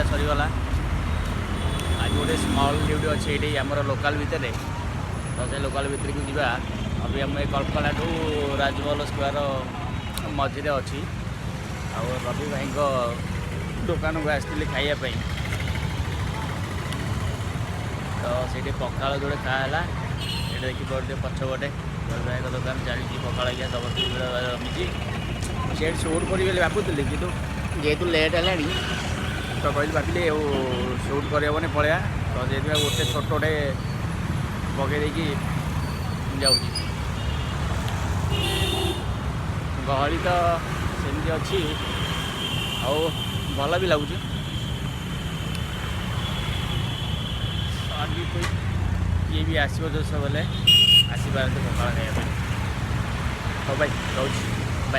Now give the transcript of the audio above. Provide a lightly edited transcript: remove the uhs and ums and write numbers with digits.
ड्यूटीटा सरीगला आज गोटे small duty अच्छे ये आम लोकाल भितर तो से लोकाल भितर को जा अभी आम कल्पना टू राजमहल स्क्वायर मझे अच्छी आ रवि भाई दुकान को आसती खायापी तो सीठी पखाड़ जोड़े खाला ये देखिए पछपटे रवि भाई दुकान चली पखाड़ क्या समस्त रमी से सुट करी भावुली कि जेहेतु लेट है तो कहली भाविली सुट करहबनी पलैया तो से गोटे छोटे पकईदी जाऊँ गहली तो सेमती अच्छी भल भी लगुच आगे कोई किए भी आसो जो सब बोले आसपारे पखाड़ खाया हाँ भाई रोच।